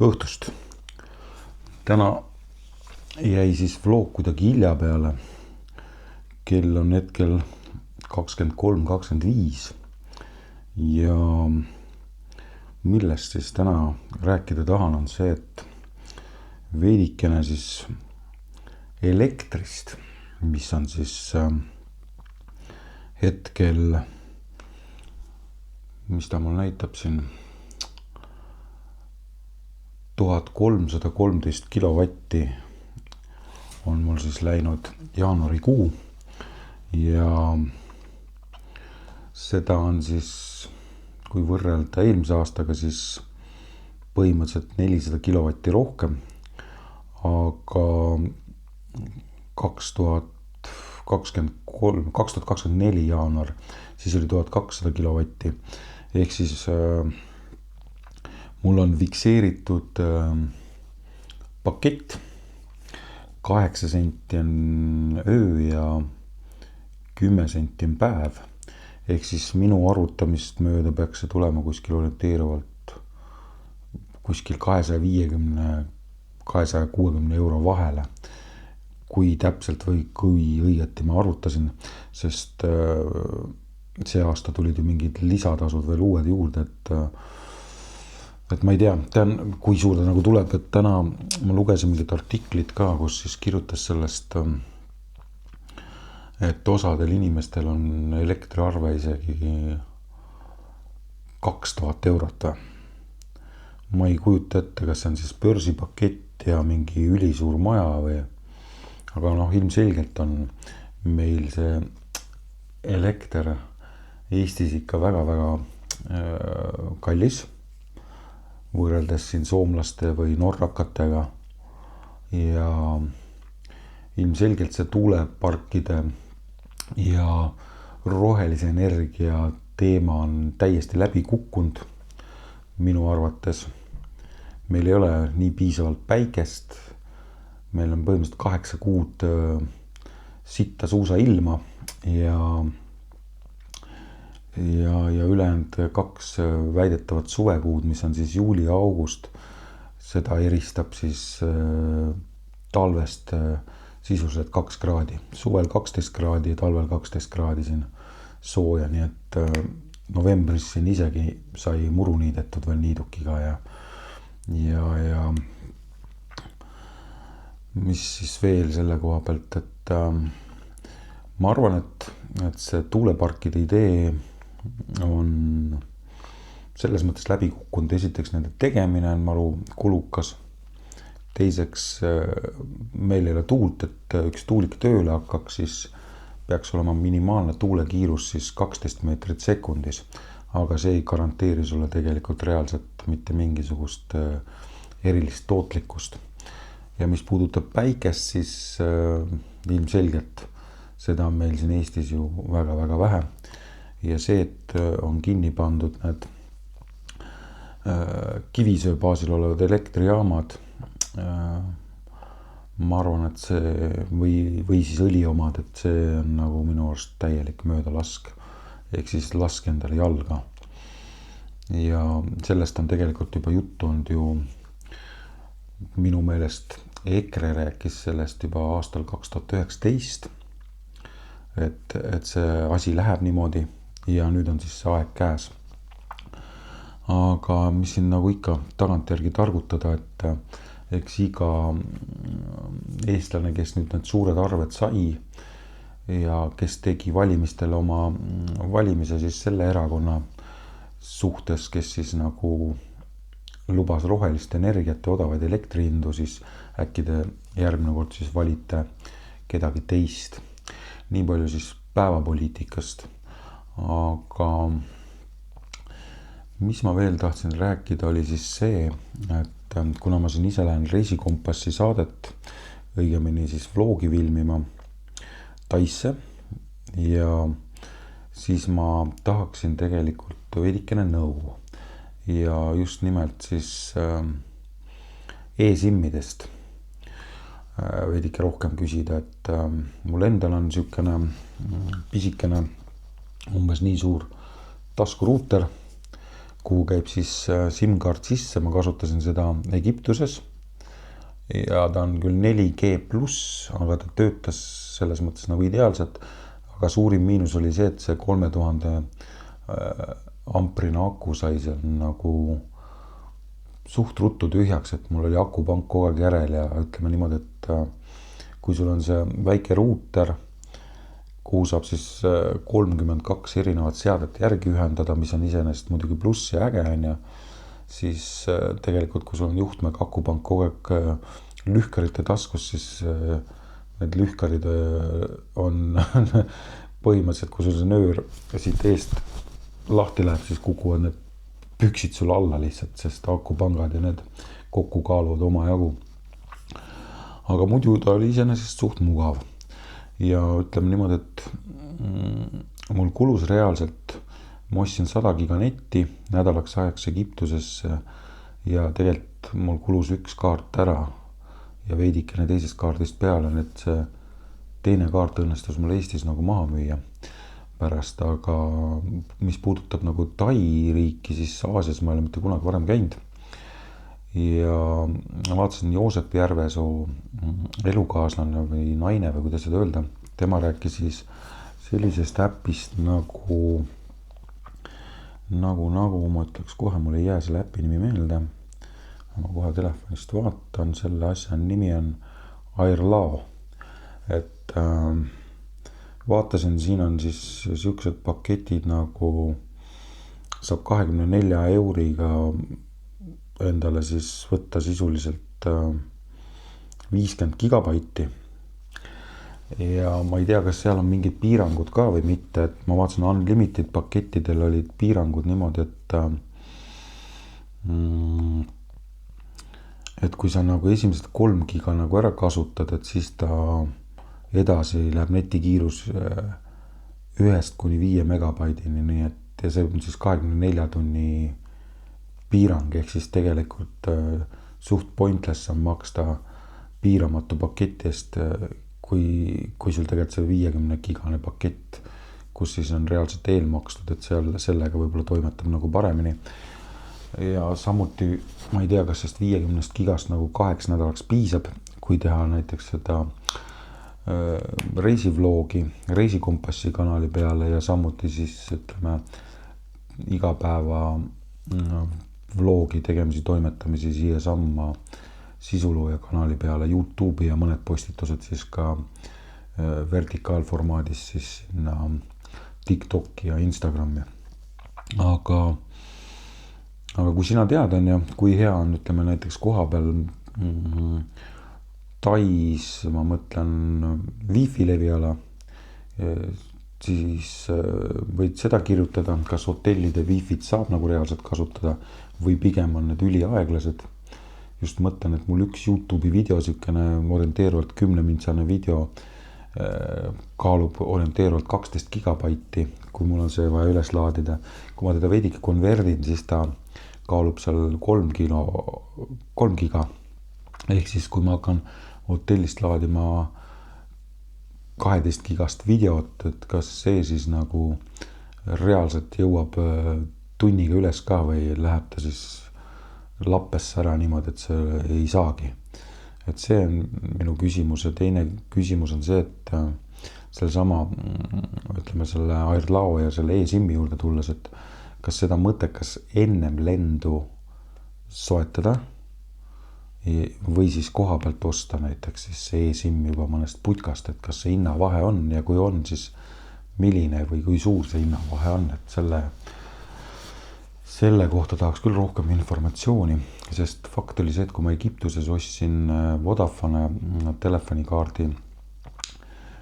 Õhtust. Täna jäi siis vlog kuidagi hilja peale. Kell on hetkel 23:25 ja millest siis täna rääkida tahan on see, et veidikene siis elektrist, mis on siis hetkel, mis ta mul näitab siin, 1313 kilovatti on mul siis läinud jaanuarikuu ja seda on siis, kui võrrelda eelmise aastaga, siis põhimõtteliselt 400 kilovatti rohkem, aga 2024 jaanuar, siis oli 1200 kilovatti, ehk siis mul on fikseeritud pakett, 8 senti on öö ja 10 senti on päev, ehk siis minu arvutamist mööda peaks see tulema kuskil orienteeruvalt kuskil 250–260 euro vahele, kui täpselt või kui õieti ma arvutasin, sest see aasta tulid ju mingid lisatasud veel uued juurde, et ma ei tea, kui suur ta nagu tuleb, et täna ma lugesin mingit artiklit ka, kus siis kirjutas sellest, et osadel inimestel on elektriarve isegi 2000 eurot. Ma ei kujuta ette, kas see on siis börsipakett ja mingi ülisuur maja või, aga ilmselgelt on meil see elekter Eestis ikka väga-väga kallis, võrreldes siin soomlaste või norrakatega, ja ilmselgelt see tuuleparkide ja rohelise energia teema on täiesti läbi kukkunud minu arvates. Meil ei ole nii piisavalt päikest, meil on põhimõtteliselt 8 kuud sitta suusa ilma ja ülejäänud 2 väidetavat suvekuud, mis on siis juuli ja august, seda eristab siis talvest sisuliselt 2 kraadi, suvel 12 kraadi ja talvel 12 kraadi siin sooja, nii et novembris siin isegi sai muru niidetud veel niidukiga ja mis siis veel selle koha pealt, et ma arvan, et see tuuleparkide idee on selles mõttes läbi kukkunud. Esiteks nende tegemine on maru kulukas. Teiseks meil ei ole tuult, et üks tuulik tööle hakkaks, siis peaks olema minimaalne tuulekiirus siis 12 meetrit sekundis, aga see ei garanteeri sulle tegelikult reaalselt mitte mingisugust erilist tootlikkust. Ja mis puudutab päikest, siis ilmselgelt seda on meil siin Eestis ju väga-väga vähe. Ja see, et on kinni pandud need kivisöe baasil olevad elektrijaamad, ma arvan, et see või siis õli omad, et see on nagu minu arust täielik möödalask, ehk siis laske endale jalga. Ja sellest on tegelikult juba juttu olnud ju, minu meelest EKRE rääkis sellest juba aastal 2019, et see asi läheb niimoodi ja nüüd on siis see aeg käes. Aga mis siin nagu ikka tagantjärgi targutada, et eks iga eestlane, kes nüüd need suured arved sai ja kes tegi valimistel oma valimise siis selle erakonna suhtes, kes siis nagu lubas rohelist energiat ja odavaid elektrihindu, siis äkki te järgmine kord siis valite kedagi teist. Nii palju siis päevapoliitikast. Aga mis ma veel tahtsin rääkida, oli siis see, et kuna ma siin ise lähen Reisikompassi saadet, õigemini siis vlogi filmima Taisse, ja siis ma tahaksin tegelikult veidikene nõu ja just nimelt siis e-simmidest veidike rohkem küsida, et mul endal on niisugune pisikene, umbes nii suur taskuruuter, kuhu käib siis SIM-kaart sisse, ma kasutasin seda Egiptuses ja ta on küll 4G pluss, aga ta töötas selles mõttes nagu ideaalselt, aga suurim miinus oli see, et see 3000 amprine aku sai seal nagu suht ruttu tühjaks, et mul oli akupank kogu aeg järel ja ütleme niimoodi, et kui sul on see väike ruuter, kuhu saab siis 32 erinevat seadet järgi ühendada, mis on iseenesest muidugi pluss ja äge on ja siis tegelikult, kui sul on juhtmega akupank kogu aeg lühkarite taskus, siis need lühkarid on põhimõtteliselt, kui sul see nöör siit eest lahti läheb, siis kukuvad need püksid sul alla lihtsalt, sest akupangad ja need kokku kaaluvad omajagu. Aga muidu ta oli iseenesest suht mugav. Ja ütleme niimoodi, et mul kulus reaalselt, ma ostsin 100 giga netti nädalaks ajaks Egiptusesse ja tegelikult mul kulus üks kaart ära ja veidikene teisest kaardist peale, et see teine kaart õnnestus mul Eestis nagu maha müüa pärast, aga mis puudutab nagu Tai riiki, siis Aasias ma ei ole mitte kunagi varem käinud. Ja vaatasin Joosep Järvesoo elukaaslane või naine või kuidas seda öelda, tema rääkis siis sellisest äpist nagu ma ütleks kohe, mul ei jää selle äpi nimi meelde, ma kohe telefonist vaatan, selle asja nimi on Airlao, et vaatasin, siin on siis siuksed paketid nagu saab 24 euriga endale siis võtta sisuliselt 50 gigabaiti ja ma ei tea, kas seal on mingid piirangud ka või mitte, et ma vaatasin Unlimited pakettidel olid piirangud niimoodi, et kui sa nagu esimesed 3 giga nagu ära kasutad, et siis ta edasi läheb netikiirus 1-5 megabaidini, nii et ja see on siis 24 tunni piirang, ehk siis tegelikult suht pointless on maksta piiramatu paketi eest, kui sul tegelikult see 50 gigane pakett, kus siis on reaalselt eelmakstud, et seal sellega võib-olla toimetab nagu paremini. Ja samuti ma ei tea, kas sest 50 gigast nagu 8 nädalaks piisab, kui teha näiteks seda reisivloogi, reisikompassi kanali peale ja samuti siis ütleme igapäeva vloogi tegemisi, toimetamisi siia samma sisulooja kanali peale, YouTube'i ja mõned postitused siis ka vertikaalformaadis siis sinna TikToki ja Instagrami. Aga kui sina tead on ja kui hea on, ütleme näiteks koha peal Tais, ma mõtlen Wi-Fi leviala, siis võid seda kirjutada, kas hotellide Wi-Fi't saab nagu reaalselt kasutada või pigem on need üliaeglased. Just mõtlen, et mul üks YouTube'i video, siukene orienteeruvalt 10-mintsane video kaalub orienteeruvalt 12 gigabaiti, kui mul on see vaja üles laadida. Kui ma teda veidike konverdin, siis ta kaalub seal 3 giga. Ehk siis, kui ma hakkan hotellist laadima 12 gigast videot, et kas see siis nagu reaalselt jõuab tunniga üles ka või läheb ta siis lappesse ära niimoodi, et see ei saagi. Et see on minu küsimus ja teine küsimus on see, et selle sama, ütleme selle Airlao ja selle e-SIM-i juurde tulles, et kas seda mõttekas ennem lendu soetada või siis koha pealt osta näiteks siis see e-SIM juba mõnest putkast, et kas see hinnavahe on ja kui on, siis milline või kui suur see hinnavahe on, et selle kohta tahaks küll rohkem informatsiooni, sest fakt oli see, et kui ma Egiptuses ostsin Vodafone telefonikaardi,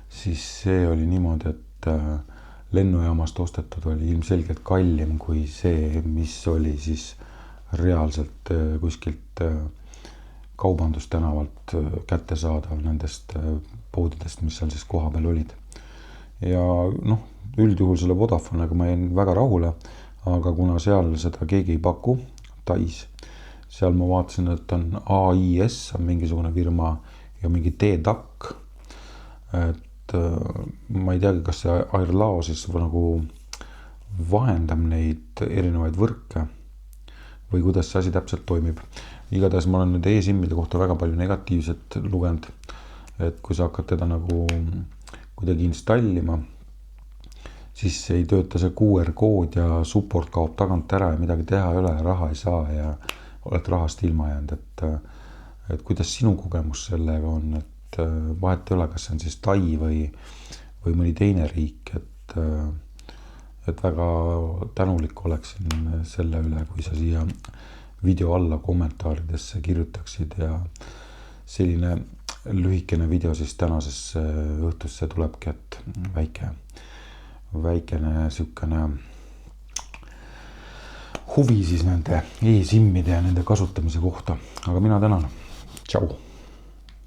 siis see oli niimoodi, et lennujaamast ostetud oli ilmselgelt kallim kui see, mis oli siis reaalselt kuskilt kaubandustänavalt kättesaadav nendest poodidest, mis seal siis koha peal olid. Ja üldjuhul selle Vodafonega ma jäin väga rahule, aga kuna seal seda keegi ei paku, Tais, seal ma vaatasin, et on AIS, on mingisugune firma ja mingi TDAC, et ma ei teagi, kas see Airlao siis nagu vahendab neid erinevaid võrke, või kuidas see asi täpselt toimib. Igatahes ma olen nüüd e-SIM-ide kohta väga palju negatiivset lugenud, et kui sa hakkad teda nagu kuidagi installima, siis ei tööta see QR kood ja support kaob tagant ära ja midagi teha ei ole ja raha ei saa ja oled rahast ilma jäänud, et kuidas sinu kogemus sellega on, et vahet ei ole, kas see on siis Tai või mõni teine riik, et väga tänulik oleksin selle üle, kui sa siia video alla kommentaaridesse kirjutaksid ja selline lühikene video siis tänasesse õhtusse tulebki, et väikene sükene huvi siis nende e-SIM-ide ja nende kasutamise kohta, aga mina tänan, tšau!